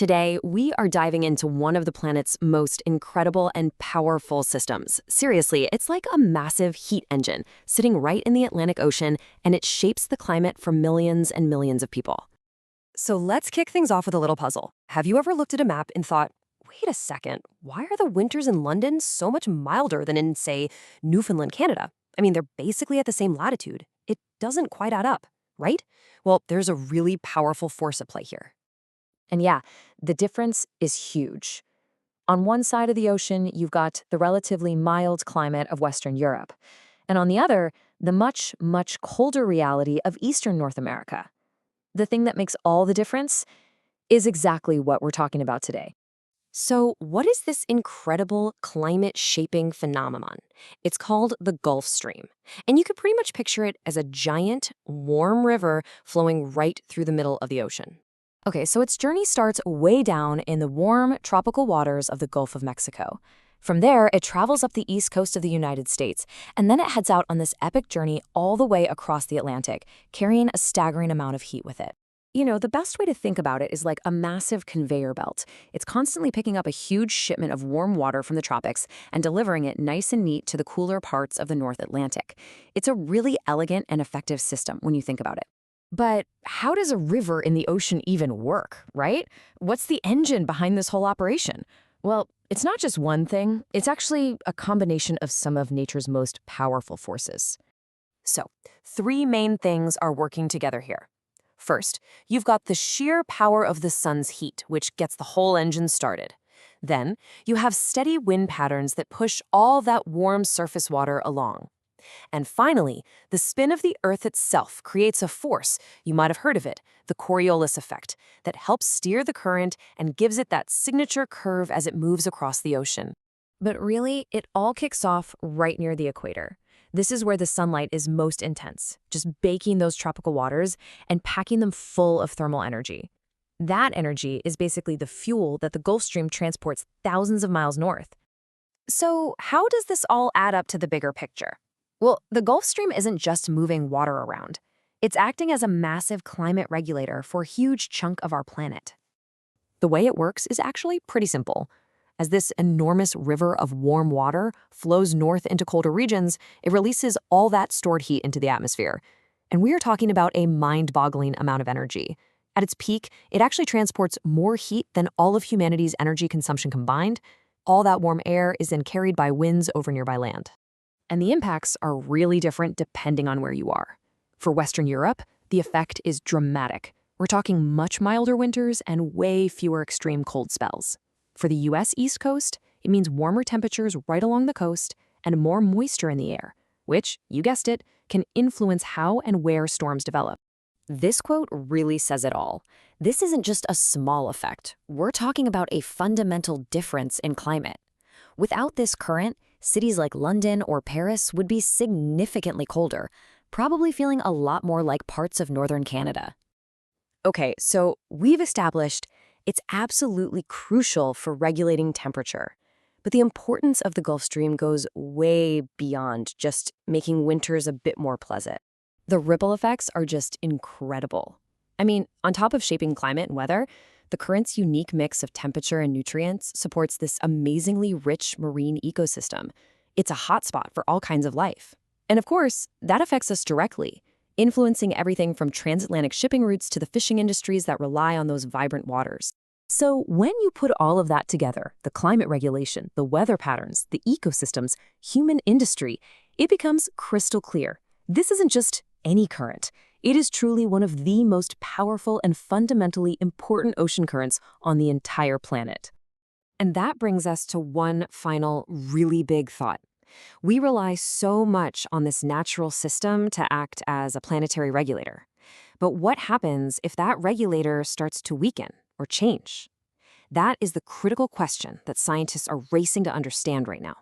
Today, we are diving into one of the planet's most incredible and powerful systems. Seriously, it's like a massive heat engine sitting right in the Atlantic Ocean, and it shapes the climate for millions and millions of people. So let's kick things off with a little puzzle. Have you ever looked at a map and thought, wait a second, why are the winters in London so much milder than in, say, Newfoundland, Canada? I mean, they're basically at the same latitude. It doesn't quite add up, right? Well, there's a really powerful force at play here. And yeah, the difference is huge. On one side of the ocean, you've got the relatively mild climate of Western Europe. And on the other, the much, much colder reality of Eastern North America. The thing that makes all the difference is exactly what we're talking about today. So, what is this incredible climate-shaping phenomenon? It's called the Gulf Stream. And you could pretty much picture it as a giant, warm river flowing right through the middle of the ocean. Okay, so its journey starts way down in the warm, tropical waters of the Gulf of Mexico. From there, it travels up the east coast of the United States, and then it heads out on this epic journey all the way across the Atlantic, carrying a staggering amount of heat with it. You know, the best way to think about it is like a massive conveyor belt. It's constantly picking up a huge shipment of warm water from the tropics and delivering it nice and neat to the cooler parts of the North Atlantic. It's a really elegant and effective system when you think about it. But how does a river in the ocean even work, right? What's the engine behind this whole operation? Well, it's not just one thing. It's actually a combination of some of nature's most powerful forces. So, three main things are working together here. First, you've got the sheer power of the sun's heat, which gets the whole engine started. Then, you have steady wind patterns that push all that warm surface water along. And finally, the spin of the Earth itself creates a force, you might have heard of it, the Coriolis effect, that helps steer the current and gives it that signature curve as it moves across the ocean. But really, it all kicks off right near the equator. This is where the sunlight is most intense, just baking those tropical waters and packing them full of thermal energy. That energy is basically the fuel that the Gulf Stream transports thousands of miles north. So, how does this all add up to the bigger picture? Well, the Gulf Stream isn't just moving water around. It's acting as a massive climate regulator for a huge chunk of our planet. The way it works is actually pretty simple. As this enormous river of warm water flows north into colder regions, it releases all that stored heat into the atmosphere. And we are talking about a mind-boggling amount of energy. At its peak, it actually transports more heat than all of humanity's energy consumption combined. All that warm air is then carried by winds over nearby land. And the impacts are really different depending on where you are. For Western Europe, the effect is dramatic. We're talking much milder winters and way fewer extreme cold spells. For the US East Coast, it means warmer temperatures right along the coast and more moisture in the air, which, you guessed it, can influence how and where storms develop. This quote really says it all. This isn't just a small effect. We're talking about a fundamental difference in climate. Without this current, cities like London or Paris would be significantly colder, probably feeling a lot more like parts of northern Canada. Okay, so we've established it's absolutely crucial for regulating temperature. But the importance of the Gulf Stream goes way beyond just making winters a bit more pleasant. The ripple effects are just incredible. I mean, on top of shaping climate and weather, the current's unique mix of temperature and nutrients supports this amazingly rich marine ecosystem. It's a hotspot for all kinds of life. And of course, that affects us directly, influencing everything from transatlantic shipping routes to the fishing industries that rely on those vibrant waters. So when you put all of that together, the climate regulation, the weather patterns, the ecosystems, human industry, it becomes crystal clear. This isn't just any current. It is truly one of the most powerful and fundamentally important ocean currents on the entire planet. And that brings us to one final really big thought. We rely so much on this natural system to act as a planetary regulator. But what happens if that regulator starts to weaken or change? That is the critical question that scientists are racing to understand right now.